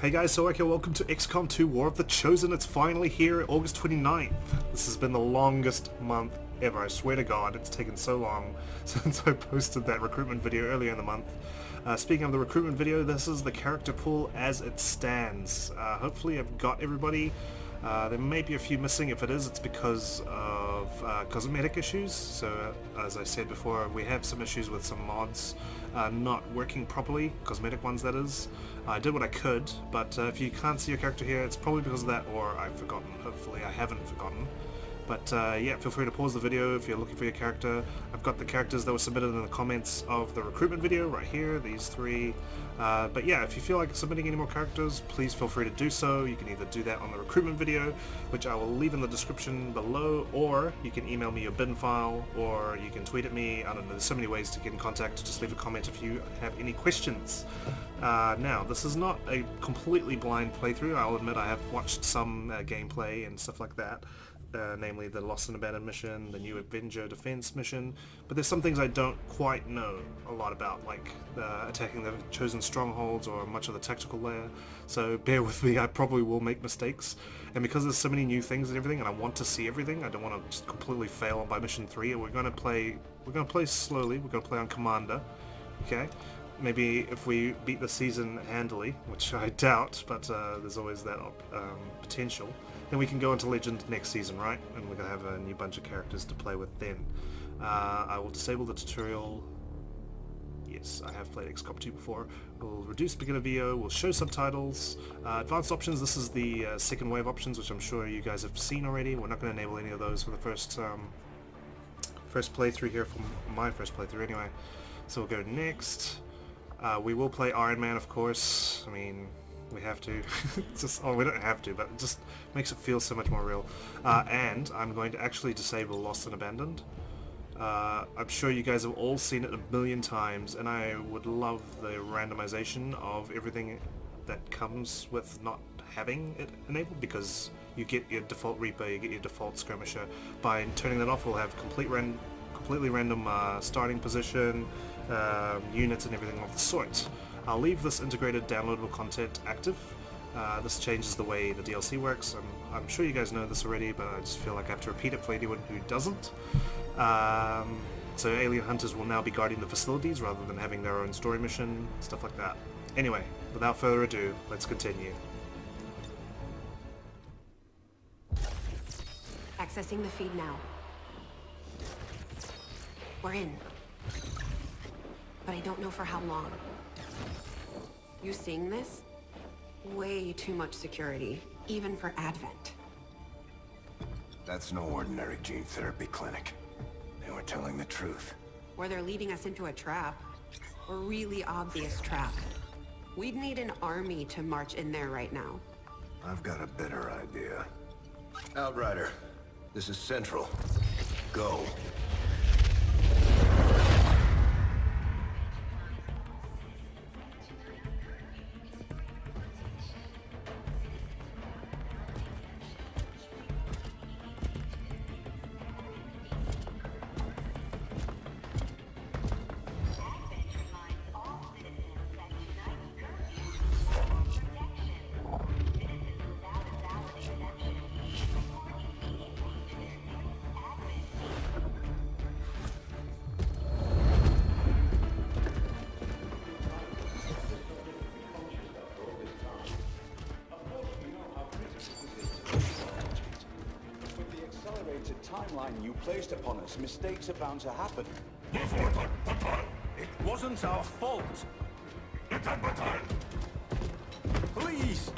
Hey guys, so okay, welcome to XCOM 2 War of the Chosen. It's finally here, August 29th. This has been the longest month ever. I swear to God, it's taken so long since I posted that recruitment video earlier in the month. Speaking of the recruitment video, this is the character pool as it stands. Hopefully I've got everybody. There may be a few missing. If it is, it's because of cosmetic issues. So as I said before, we have some issues with some mods not working properly, cosmetic ones that is. I did what I could, but if you can't see your character here, it's probably because of that, or I've forgotten. Hopefully I haven't forgotten. But yeah, feel free to pause the video if you're looking for your character. I've got the characters that were submitted in the comments of the recruitment video right here, these three. But yeah, if you feel like submitting any more characters, please feel free to do so. You can either do that on the recruitment video, which I will leave in the description below, or you can email me your bin file, or you can tweet at me. I don't know, there's so many ways to get in contact. Just leave a comment if you have any questions. Now, this is not a completely blind playthrough. I'll admit I have watched some gameplay and stuff like that. Namely the Lost and Abandoned mission, the new Avenger Defense mission, but there's some things I don't quite know a lot about, like attacking the chosen strongholds or much of the tactical layer, so bear with me, I probably will make mistakes, and because there's so many new things and everything, and I want to see everything, I don't want to just completely fail by mission 3, we're going to play slowly, we're going to play on Commander, okay? Maybe if we beat the season handily, which I doubt, but there's always that potential, then we can go into Legend next season, right? And we're going to have a new bunch of characters to play with then. I will disable the tutorial. Yes, I have played XCOM 2 before. We'll reduce beginner VO, we'll show subtitles. Advanced options, this is the second wave options, which I'm sure you guys have seen already. We're not going to enable any of those for the first playthrough here, from my first playthrough anyway. So we'll go next. We will play Ironman, of course. I mean, we have to. We don't have to, but it just makes it feel so much more real. And I'm going to actually disable Lost and Abandoned. I'm sure you guys have all seen it a million times, and I would love the randomization of everything that comes with not having it enabled, because you get your default Reaper, you get your default Skirmisher. By turning that off, we'll have completely random starting position, units and everything of the sort. I'll leave this integrated downloadable content active. This changes the way the DLC works. I'm sure you guys know this already, but I just feel like I have to repeat it for anyone who doesn't. So alien hunters will now be guarding the facilities rather than having their own story mission, stuff like that. Anyway, without further ado, let's continue. Accessing the feed now. We're in. But I don't know for how long. You seeing this? Way too much security, even for Advent. That's no ordinary gene therapy clinic. They were telling the truth. Or they're leading us into a trap. A really obvious trap. We'd need an army to march in there right now. I've got a better idea. Outrider, this is Central. Go. Timeline you placed upon us, mistakes are bound to happen. It wasn't our fault. Please!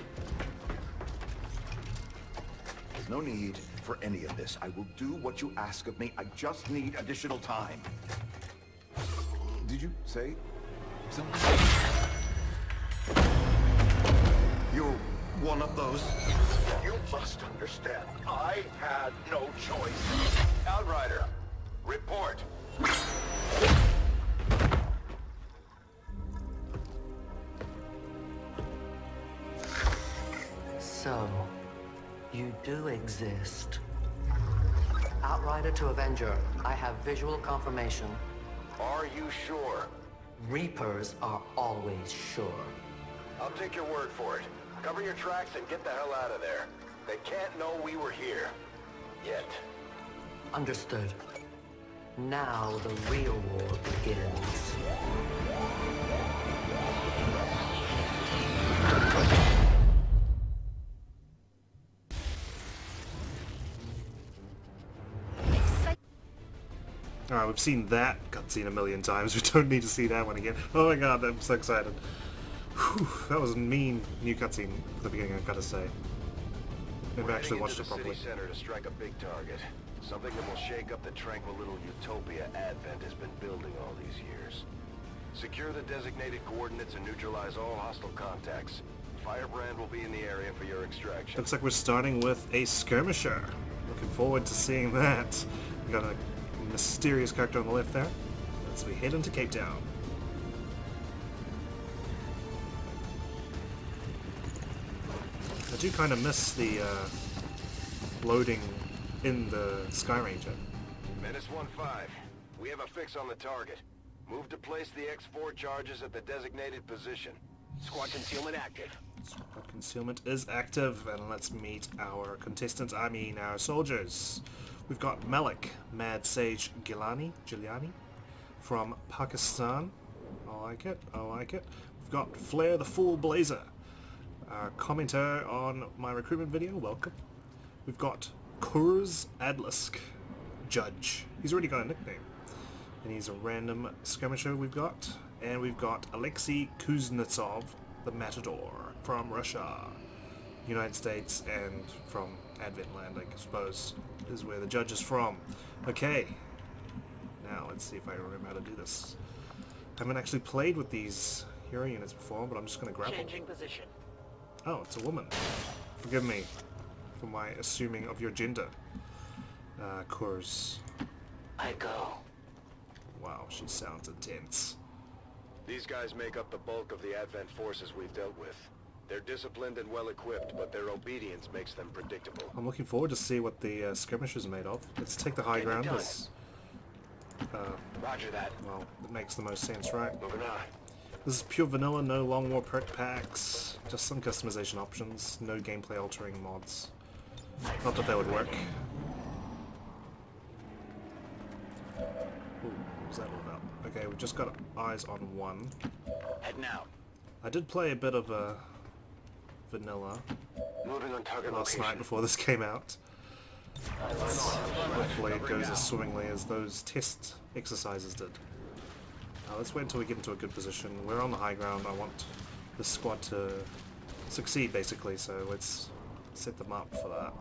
There's no need for any of this. I will do what you ask of me. I just need additional time. Did you say something? You're one of those. You must understand, I had no choice. Outrider, report. So, you do exist. Outrider to Avenger, I have visual confirmation. Are you sure? Reapers are always sure. I'll take your word for it. Cover your tracks and get the hell out of there. They can't know we were here. Yet. Understood. Now the real war begins. Alright, we've seen that cutscene a million times. We don't need to see that one again. Oh my god, I'm so excited. Whew, that was a mean new cutscene at the beginning, I've got to say. Maybe I actually watched it properly. City center to strike a big target. Something that will shake up the tranquil little utopia Advent has been building all these years. Secure the designated coordinates and neutralize all hostile contacts. Firebrand will be in the area for your extraction. Looks like we're starting with a skirmisher. Looking forward to seeing that. We got a mysterious character on the left there. As we head into Cape Town. I do kind of miss the loading in the Sky Ranger. Menace 1-5. We have a fix on the target. Move to place the X4 charges at the designated position. Squad concealment active. Squad concealment is active, and let's meet our contestants, I mean our soldiers. We've got Malik, Mad Sage Giuliani from Pakistan. I like it, I like it. We've got Flair the Fool Blazer, our commenter on my recruitment video, welcome. We've got Kurz Adlisk, Judge. He's already got a nickname. And he's a random skirmisher we've got. And we've got Alexei Kuznetsov, the Matador, from Russia, United States, and from Advent Land, I suppose, is where the judge is from. Okay, now let's see if I remember how to do this. I haven't actually played with these hero units before, but I'm just going to grab them. Changing position. Oh, it's a woman. Forgive me for my assuming of your gender. Kurz. I go. Wow, she sounds intense. These guys make up the bulk of the Advent forces we've dealt with. They're disciplined and well-equipped, but their obedience makes them predictable. I'm looking forward to see what the skirmishers are made of. Let's take the high ground. This, Roger that. well, it makes the most sense, right? Moving on. This is pure vanilla, no long war perk packs, just some customization options, no gameplay altering mods. Not that they would work. Ooh, what was that all about? Okay, we've just got eyes on one. Heading out. I did play a bit of vanilla Moving on target last night before this came out. Hopefully it goes as swimmingly as those test exercises did. Let's wait until we get into a good position. We're on the high ground. I want the squad to succeed, basically, so let's set them up for that.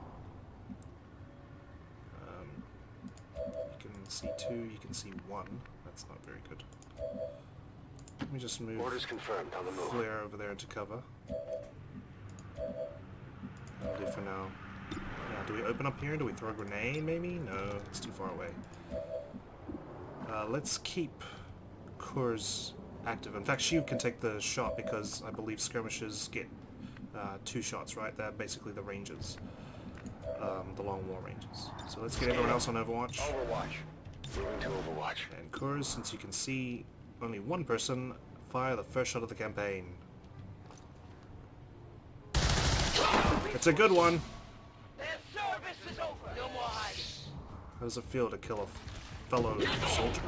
You can see 2, you can see 1. That's not very good. Let me just move Orders confirmed on the move. Flair over there to cover. That'll do for now. Now, do we open up here? Do we throw a grenade, maybe? No, it's too far away. Let's keep Kurz active. In fact, she can take the shot because I believe skirmishers get 2 shots, right? They're basically the rangers. The long war rangers. So let's get everyone else on Overwatch. Overwatch. Moving to Overwatch. And Kurz, since you can see only one person, fire the first shot of the campaign. It's a good one! Their service is over. No more hiding. How does it feel to kill a fellow soldier?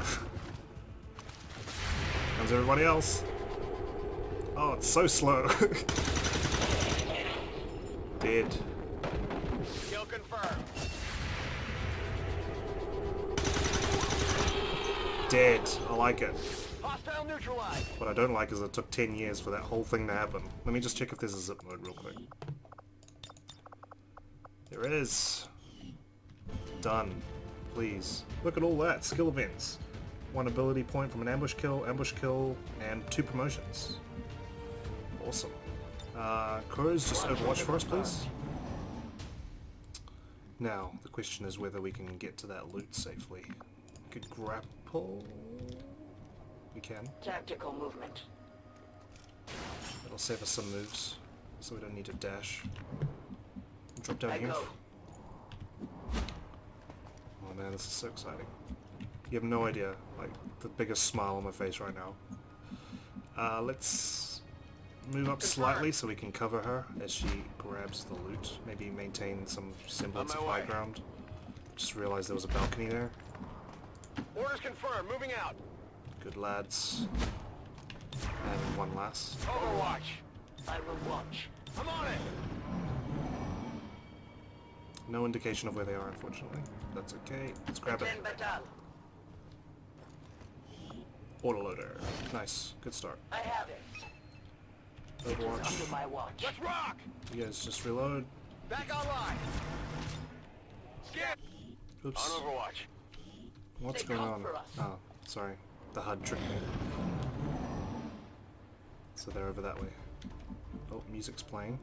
How's everybody else? Oh, it's so slow. Dead. Kill confirmed. Dead. I like it. Hostile neutralized. What I don't like is it took 10 years for that whole thing to happen. Let me just check if there's a zip mode real quick. There is. Done. Please. Look at all that. Skill events. 1 ability point from an ambush kill, and 2 promotions. Awesome. Kurz, just Overwatch for us, please. Now, the question is whether we can get to that loot safely. We could grapple. We can. Tactical movement. That'll save us some moves, so we don't need to dash. Drop down here. Oh man, this is so exciting. You have no idea, like, the biggest smile on my face right now. Let's move up slightly so we can cover her as she grabs the loot. Maybe maintain some semblance of high ground. Just realized there was a balcony there. Orders confirmed. Moving out. Good lads. And one last. Overwatch. I will watch. I'm on it. No indication of where they are, unfortunately. That's okay. Let's grab it. Autoloader. Nice. Good start. I have it. Overwatch. Under my watch. Let's rock. You guys just reload. Back online. Scan. Oops. On Overwatch. What's They going come on? for us. Oh, sorry. The HUD tricked me. So they're over that way. Oh, music's playing.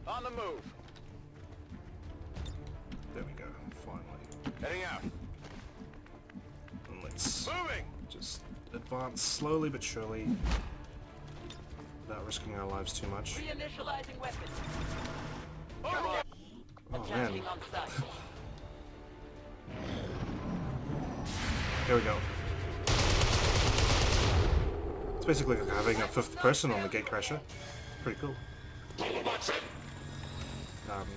On the move. There we go. Finally. Heading out. And let's Moving. just advance slowly but surely. Without risking our lives too much. Reinitializing weapons. Overwatch. Oh man. Attaching on site. Here we go. It's basically like having a fifth person on the Gatecrasher. Pretty cool.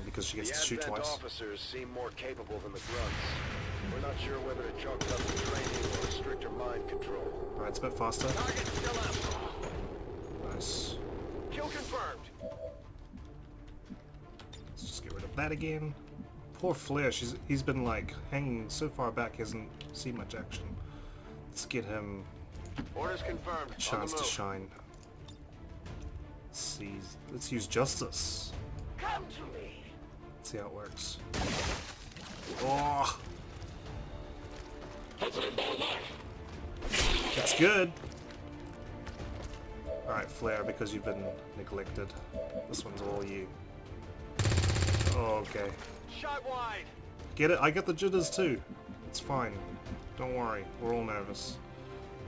Because she gets The to shoot Advent twice. officers seem more capable than the grunts. We're not sure whether it chalks up to training or stricter mind control. Alright, it's a bit faster. Target still up. Nice. Kill confirmed. Let's just get rid of that again. Poor Flair, he's been like hanging so far back, he hasn't seen much action. Let's get him Orders confirmed. a chance to shine. Let's use justice. Come to me. Let's see how it works. Oh! That's good! Alright, Flair, because you've been neglected. This one's all you. Oh, okay. Shot wide. Get it? I get the jitters too. It's fine. Don't worry. We're all nervous.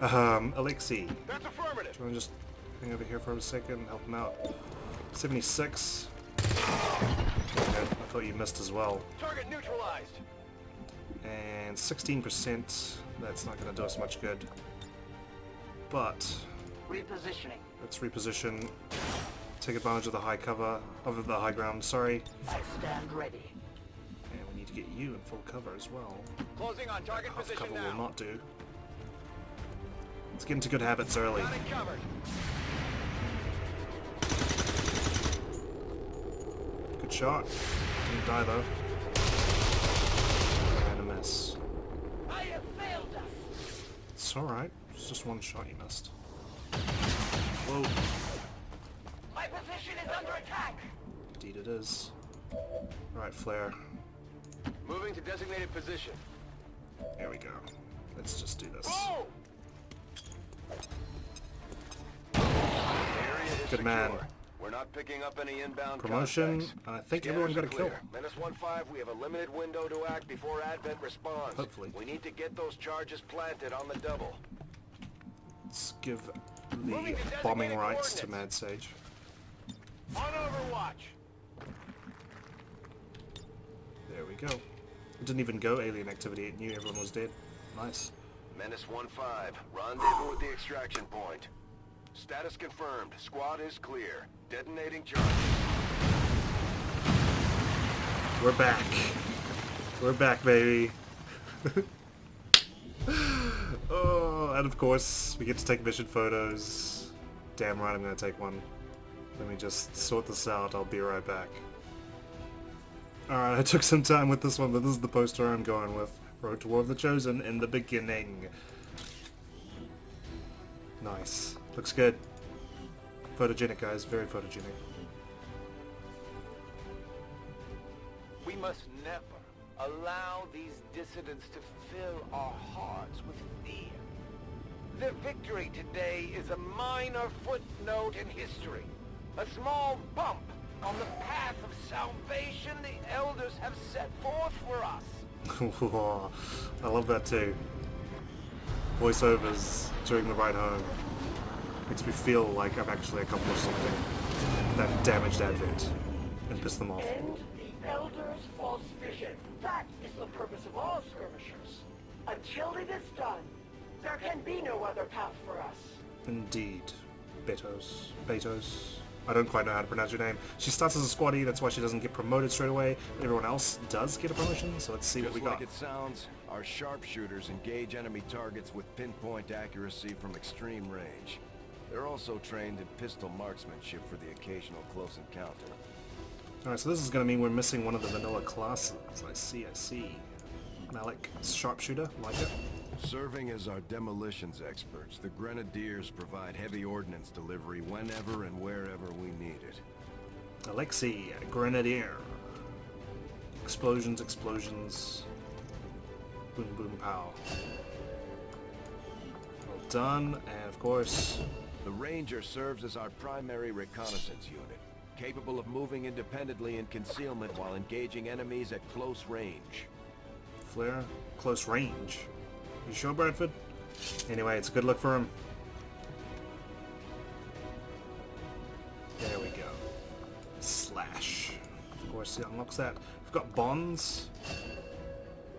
Alexi. That's affirmative. Do you want to just hang over here for a second and help him out? 76. Okay, I thought you missed as well. Target neutralized. And 16%. That's not going to do us much good. But Repositioning. let's reposition. Take advantage of the high cover, of the high ground, sorry. I stand ready. And we need to get you in full cover as well. Closing on target Half position cover now. will not do. Let's get into good habits early. Got it covered. Good shot. Didn't die though. And a miss. I have failed us. It's alright. It's just one shot you missed. Whoa. My position is under attack. Indeed it is. Alright, Flare. Moving to designated position. Here we go. Let's just do this. Oh! The area is Good man. secure. We're not picking up any inbound Promotion. contacts. I think Scanners everyone got a are kill. clear. -15, we have a limited window to act before Advent responds. Hopefully. We need to get those charges planted on the double. Let's give Moving the to bombing designated rights to Mad coordinates. Sage. On Overwatch. There we go. It didn't even go alien activity. It knew everyone was dead. Nice. -15, rendezvous at the extraction point. Status confirmed. Squad is clear. Detonating charges. We're back. We're back, baby. Oh, and of course, we get to take mission photos. Damn right I'm gonna take one. Let me just sort this out. I'll be right back. Alright, I took some time with this one, but this is the poster I'm going with. Road to War of the Chosen in the beginning. Nice. Looks good. Photogenic, guys. Very photogenic. We must never allow these dissidents to fill our hearts with fear. Their victory today is a minor footnote in history. A small bump on the path of salvation the elders have set forth for us. I love that too. Voiceovers during the ride home. Makes me feel like I've actually accomplished something that damaged Advent and pissed them off. End the Elders' false vision. That is the purpose of all skirmishers. Until it is done, there can be no other path for us. Indeed. Betos. I don't quite know how to pronounce your name. She starts as a squaddie, that's why she doesn't get promoted straight away. Everyone else does get a promotion, so let's see what we got. Just like it sounds, our sharpshooters engage enemy targets with pinpoint accuracy from extreme range. They're also trained in pistol marksmanship for the occasional close encounter. Alright, so this is going to mean we're missing one of the vanilla classes. I see. Malik, sharpshooter, like it. Serving as our demolitions experts, the Grenadiers provide heavy ordnance delivery whenever and wherever we need it. Alexei, Grenadier. Explosions. Boom, boom, pow. Well done, and of course... The Ranger serves as our primary reconnaissance unit, capable of moving independently in concealment while engaging enemies at close range. Flare, close range. You sure, Bradford? Anyway, it's a good look for him. There we go. Slash. Of course, he unlocks that. We've got bonds.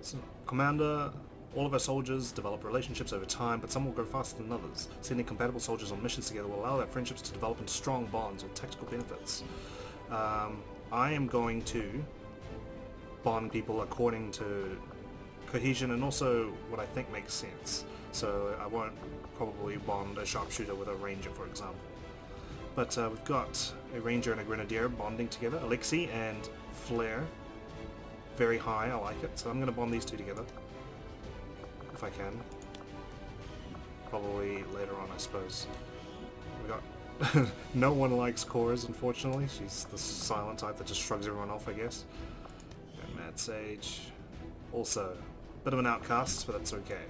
So, Commander, all of our soldiers develop relationships over time, but some will go faster than others. Sending compatible soldiers on missions together will allow their friendships to develop into strong bonds with tactical benefits. I am going to bond people according to cohesion and also what I think makes sense. So I won't probably bond a sharpshooter with a ranger, for example. But we've got a ranger and a grenadier bonding together. Alexei and Flare. Very high, I like it. So I'm going to bond these two together. If I can. Probably later on, I suppose. We got... no one likes Cores, unfortunately. She's the silent type that just shrugs everyone off, I guess. And Mad Sage. Also, bit of an outcast, but that's okay.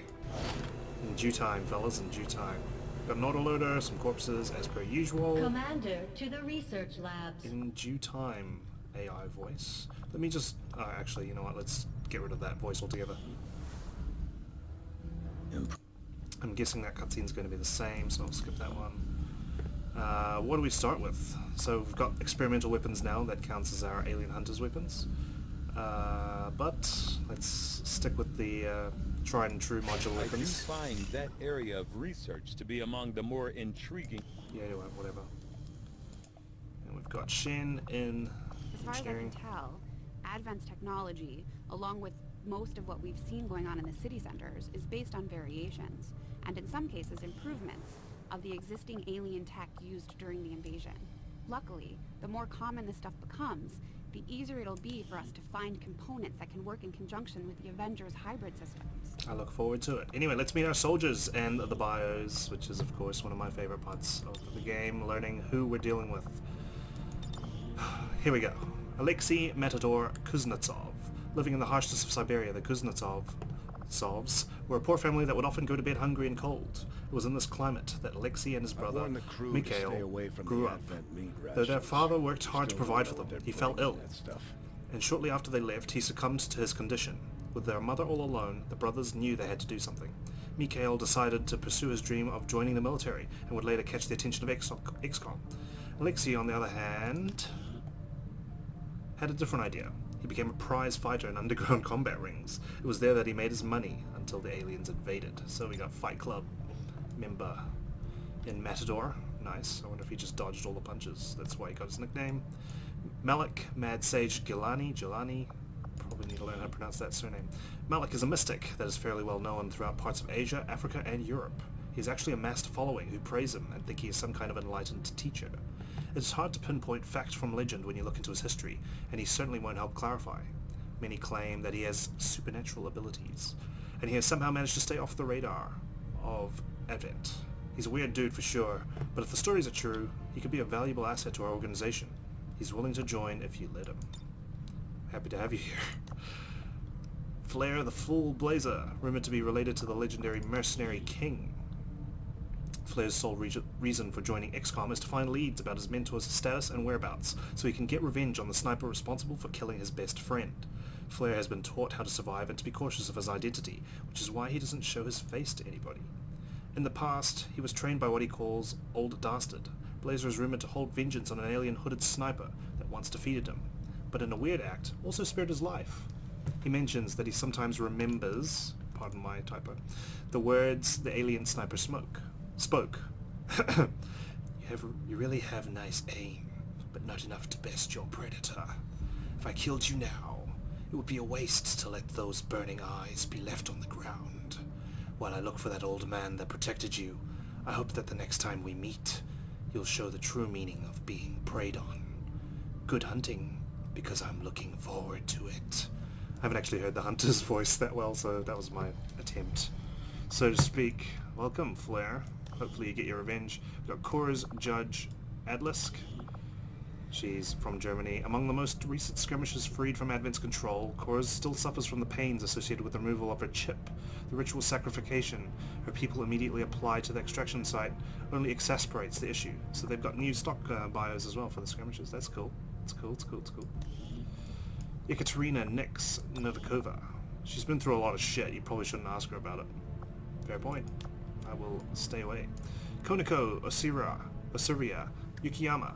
In due time, fellas, in due time. Got an autoloader, some corpses, as per usual. Commander, to the research labs. In due time, AI voice. Let me just... actually, you know what, let's get rid of that voice altogether. I'm guessing that cutscene's going to be the same, so I'll skip that one. What do we start with? So we've got experimental weapons now, that counts as our alien hunters weapons. But let's stick with the tried and true modular weapons. I do find that area of research to be among the more intriguing. Yeah, whatever. And we've got Shen in As far as I can tell, Advent's technology, along with most of what we've seen going on in the city centers, is based on variations, and in some cases improvements, of the existing alien tech used during the invasion. Luckily, the more common this stuff becomes, the easier it'll be for us to find components that can work in conjunction with the Avengers' hybrid systems. I look forward to it. Anyway, let's meet our soldiers and the bios, which is of course one of my favorite parts of the game, learning who we're dealing with. Here we go. Alexei Matador Kuznetsov. Living in the harshness of Siberia, the Kuznetsovs were a poor family that would often go to bed hungry and cold. It was in this climate that Alexei and his brother, Mikhail, grew up. Though their father worked hard to provide for them, he fell ill. And shortly after they left, he succumbed to his condition. With their mother all alone, the brothers knew they had to do something. Mikhail decided to pursue his dream of joining the military, and would later catch the attention of XCOM. Alexei, on the other hand, had a different idea. He became a prize fighter in underground combat rings. It was there that he made his money, until the aliens invaded. So we got Fight Club member in Matador. Nice. I wonder if he just dodged all the punches. That's why he got his nickname. Malik Mad Sage Gilani. Probably need to learn how to pronounce that surname. Malik is a mystic that is fairly well known throughout parts of Asia, Africa, and Europe. He has actually amassed a following who praise him and think he is some kind of enlightened teacher. It is hard to pinpoint fact from legend when you look into his history, and he certainly won't help clarify. Many claim that he has supernatural abilities, and he has somehow managed to stay off the radar of Advent. He's a weird dude for sure, but if the stories are true, he could be a valuable asset to our organization. He's willing to join if you let him. Happy to have you here. Flare the Full Blazer, rumored to be related to the legendary mercenary king. Flare's sole reason for joining XCOM is to find leads about his mentor's status and whereabouts, so he can get revenge on the sniper responsible for killing his best friend. Flare has been taught how to survive and to be cautious of his identity, which is why he doesn't show his face to anybody. In the past, he was trained by what he calls Old Dastard. Blazer is rumored to hold vengeance on an alien hooded sniper that once defeated him, but in a weird act, also spared his life. He mentions that he sometimes remembers, pardon my typo, the words the alien sniper spoke. You You really have nice aim, but not enough to best your predator. If I killed you now, it would be a waste to let those burning eyes be left on the ground. While I look for that old man that protected you, I hope that the next time we meet, you'll show the true meaning of being preyed on. Good hunting, because I'm looking forward to it. I haven't actually heard the hunter's voice that well, so that was my attempt, so to speak. Welcome, Flair. Hopefully you get your revenge. We've got Cora's Judge Adlisk. She's from Germany. Among the most recent skirmishes freed from Advent's control, Cora's still suffers from the pains associated with the removal of her chip. The ritual sacrification her people immediately apply to the extraction site only exacerbates the issue. So they've got new stock bios as well for the skirmishes. That's cool. It's cool, it's cool, it's cool. Ekaterina Nix Novikova. She's been through a lot of shit. You probably shouldn't ask her about it. Fair point. I will stay away. Koniko Osiria Yukiyama.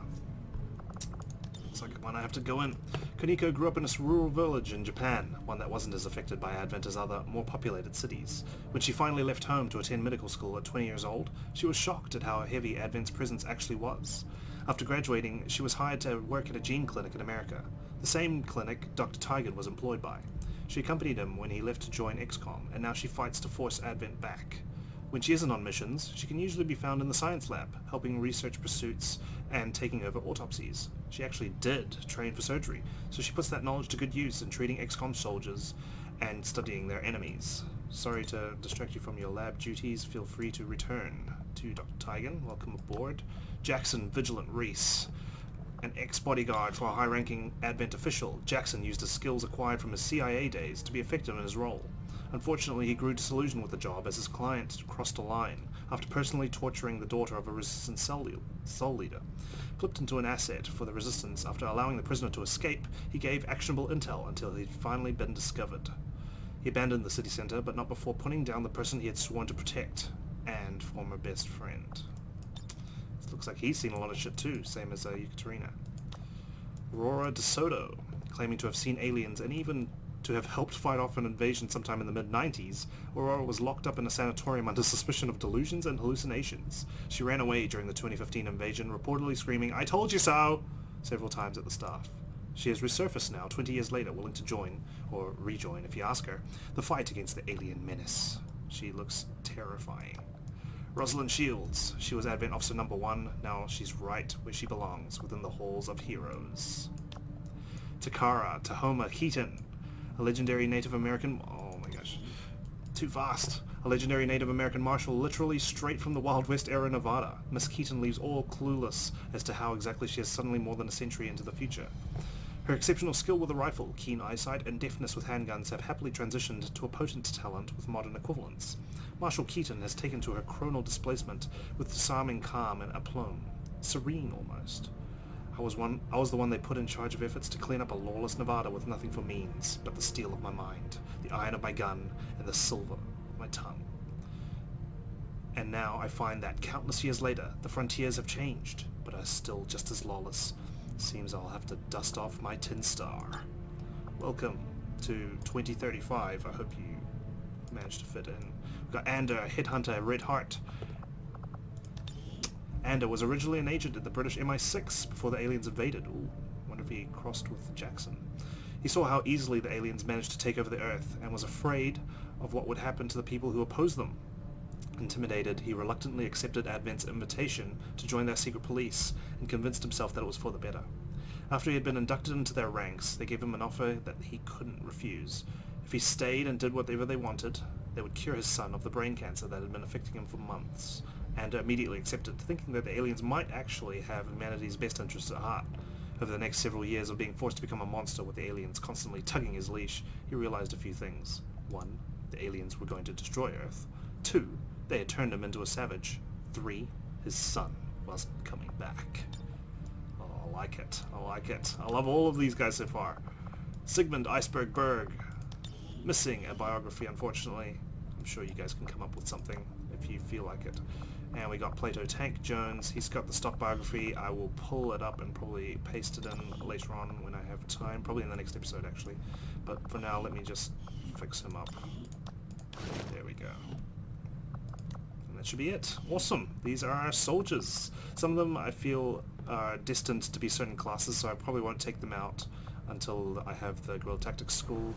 Looks like one I have to go in. Koniko grew up in a rural village in Japan, one that wasn't as affected by Advent as other, more populated cities. When she finally left home to attend medical school at 20 years old, she was shocked at how heavy Advent's presence actually was. After graduating, she was hired to work at a gene clinic in America, the same clinic Dr. Tigan was employed by. She accompanied him when he left to join XCOM, and now she fights to force Advent back. When she isn't on missions, she can usually be found in the science lab, helping research pursuits and taking over autopsies. She actually did train for surgery, so she puts that knowledge to good use in treating XCOM soldiers and studying their enemies. Sorry to distract you from your lab duties. Feel free to return. To Dr. Tigan, welcome aboard. Jackson Vigilant Reese. An ex-bodyguard for a high-ranking Advent official, Jackson used his skills acquired from his CIA days to be effective in his role. Unfortunately, he grew disillusioned with the job as his client crossed a line after personally torturing the daughter of a resistance soul leader. Flipped into an asset for the resistance after allowing the prisoner to escape, he gave actionable intel until he'd finally been discovered. He abandoned the city center, but not before putting down the person he had sworn to protect, and former best friend. This looks like he's seen a lot of shit too, same as Ekaterina. Aurora DeSoto, claiming to have seen aliens and even to have helped fight off an invasion sometime in the mid-90s, Aurora was locked up in a sanatorium under suspicion of delusions and hallucinations. She ran away during the 2015 invasion, reportedly screaming, "I told you so!" several times at the staff. She has resurfaced now, 20 years later, willing to join, or rejoin if you ask her, the fight against the alien menace. She looks terrifying. Rosalind Shields. She was Advent Officer number 1. Now she's right where she belongs, within the halls of heroes. Takara Tahoma Keaton. A legendary Native American... Oh my gosh. Too fast. A legendary Native American marshal literally straight from the Wild West era Nevada. Miss Keaton leaves all clueless as to how exactly she is suddenly more than a century into the future. Her exceptional skill with a rifle, keen eyesight, and deftness with handguns have happily transitioned to a potent talent with modern equivalents. Marshal Keaton has taken to her chronal displacement with disarming calm and aplomb. Serene, almost. I was the one they put in charge of efforts to clean up a lawless Nevada with nothing for means but the steel of my mind, the iron of my gun, and the silver of my tongue. And now I find that, countless years later, the frontiers have changed, but are still just as lawless. Seems I'll have to dust off my tin star. Welcome to 2035. I hope you managed to fit in. We've got Ander, Headhunter, Red Heart. Ander was originally an agent at the British MI6 before the aliens invaded. Ooh, wonder if he crossed with Jackson. He saw how easily the aliens managed to take over the Earth and was afraid of what would happen to the people who opposed them. Intimidated, he reluctantly accepted Advent's invitation to join their secret police and convinced himself that it was for the better. After he had been inducted into their ranks, they gave him an offer that he couldn't refuse. If he stayed and did whatever they wanted, they would cure his son of the brain cancer that had been affecting him for months. And immediately accepted, thinking that the aliens might actually have humanity's best interests at heart. Over the next several years of being forced to become a monster with the aliens constantly tugging his leash, he realized a few things. 1. The aliens were going to destroy Earth. 2. They had turned him into a savage. 3. His son wasn't coming back. Oh, I like it. I like it. I love all of these guys so far. Sigmund Iceberg Berg. Missing a biography, unfortunately. I'm sure you guys can come up with something if you feel like it. And we got Plato Tank Jones. He's got the stock biography. I will pull it up and probably paste it in later on when I have time. Probably in the next episode, actually. But for now, let me just fix him up. There we go. And that should be it. Awesome. These are our soldiers. Some of them I feel are destined to be certain classes, so I probably won't take them out until I have the Guerrilla Tactics School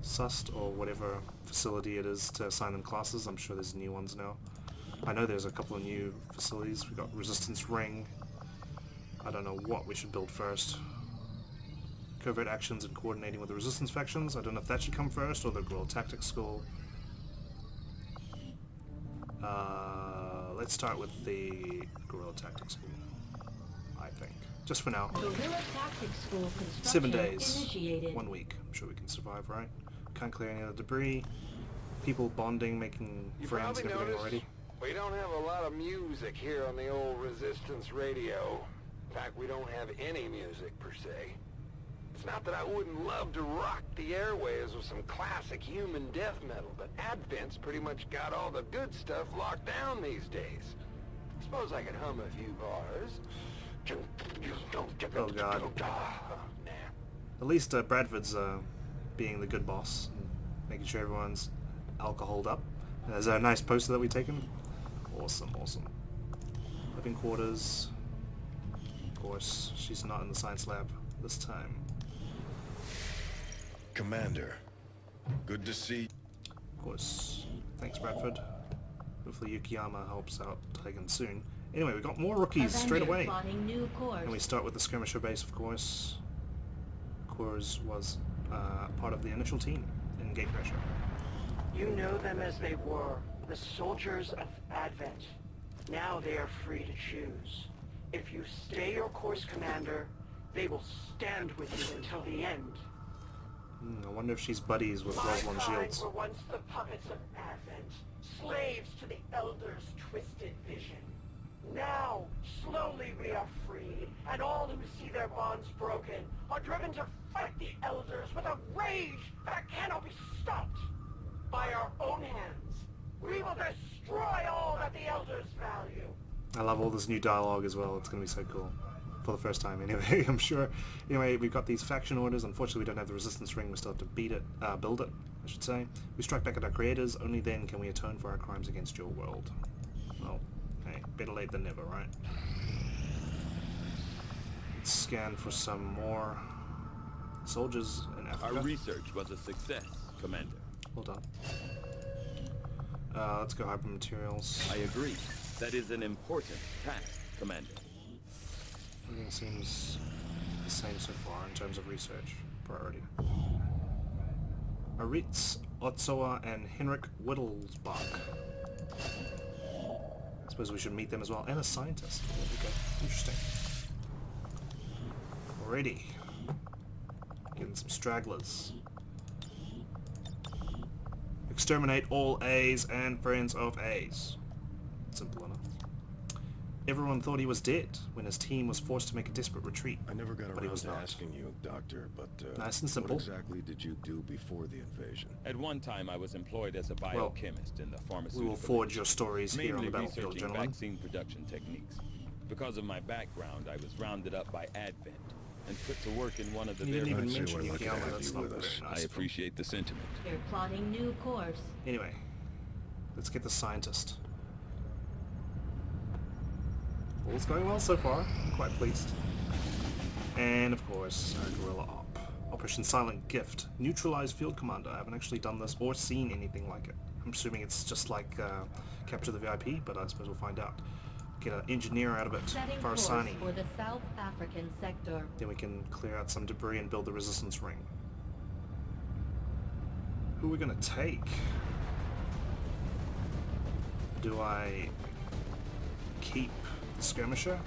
sussed, or whatever facility it is to assign them classes. I'm sure there's new ones now. I know there's a couple of new facilities. We've got Resistance Ring. I don't know what we should build first. Covert actions and coordinating with the Resistance factions. I don't know if that should come first, or the Guerrilla Tactics School. Let's start with the Guerrilla Tactics School, I think. Just for now. Guerrilla Tactics School construction 7 days. initiated. 1 week. I'm sure we can survive, right? Can't clear any of the debris. People bonding, making friends and everything already. We don't have a lot of music here on the old Resistance radio. In fact, we don't have any music per se. It's not that I wouldn't love to rock the airwaves with some classic human death metal, but Advent's pretty much got all the good stuff locked down these days. Suppose I could hum a few bars. Oh god. Nah. At least Bradford's being the good boss and making sure everyone's alcoholed up. There's a nice poster that we've taken. Awesome, awesome. Living quarters. Of course, she's not in the science lab this time. Commander, good to see. Of course. Thanks, Bradford. Hopefully Yukiyama helps out Tigan soon. Anyway, we got more rookies straight away. Plotting new course. And we start with the skirmisher base, of course. Kors was part of the initial team in Gatecrasher. You know them as they were, the soldiers of Advent. Now they are free to choose. If you stay your course, Commander, they will stand with you until the end. I wonder if she's buddies with My Rosalind kind Shields. were once the puppets of Advent, slaves to the Elders' twisted vision. Now, slowly we are freed, and all who see their bonds broken are driven to fight the Elders with a rage that cannot be stopped. By our own hands, we will destroy all that the Elders value. I love all this new dialogue as well. It's going to be so cool. For the first time, anyway, I'm sure. Anyway, we've got these faction orders. Unfortunately, we don't have the resistance ring. We still have to build it, I should say. We strike back at our creators. Only then can we atone for our crimes against your world. Well, hey, better late than never, right? Let's scan for some more soldiers in Africa. Our research was a success, Commander. Well done. Let's go hyper materials. I agree. That is an important task, Commander. Everything seems the same so far in terms of research priority. Aritz, Otsoa, and Henrik Wittelsbach. I suppose we should meet them as well. And a scientist. Okay, interesting. Alrighty. Getting some stragglers. Exterminate all A's and friends of A's. Simple enough. Everyone thought he was dead when his team was forced to make a desperate retreat. I never got but he around was to not. asking you, Doctor, but Nice and simple. what exactly did you do before the invasion? At one time, I was employed as a biochemist in the pharmaceutical We will forge your industry, stories here on the mainly battlefield, researching gentlemen. vaccine production techniques. Because of my background, I was rounded up by Advent and put to work in one of the You didn't very... even I'd say mention we're lucky to Yukiyama. have That's you not with very us. nice I of him. appreciate the sentiment. They're plotting new course. Anyway, let's get the scientist. All's going well so far. I'm quite pleased. And of course, our guerrilla op. Operation Silent Gift. Neutralize Field Commander. I haven't actually done this or seen anything like it. I'm assuming it's just like Capture the VIP, but I suppose we'll find out. Get an engineer out of it. Setting course Farasani. for the South African sector. Then we can clear out some debris and build the resistance ring. Who are we gonna take? Do I keep the skirmisher?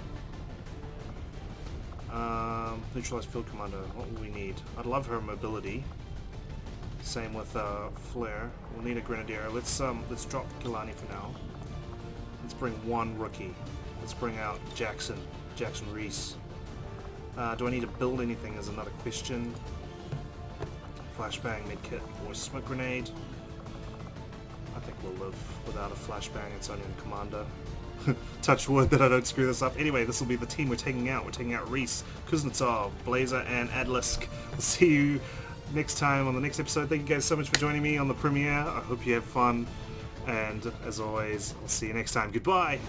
Neutralize field commander. What will we need? I'd love her mobility. Same with Flair. We'll need a grenadier. Let's drop Kilani for now. Let's bring one rookie. Let's bring out Jackson Reese. Do I need to build anything is another question. Flashbang medkit or smoke grenade. I think we'll live without a flashbang. It's only in commander. Touch wood that I don't screw this up. Anyway, this will be the team we're taking out. We're taking out Reese, Kuznetsov, Blazer, and Adlisk. We'll see you next time on the next episode. Thank you guys so much for joining me on the premiere. I hope you have fun. And as always, I'll see you next time. Goodbye!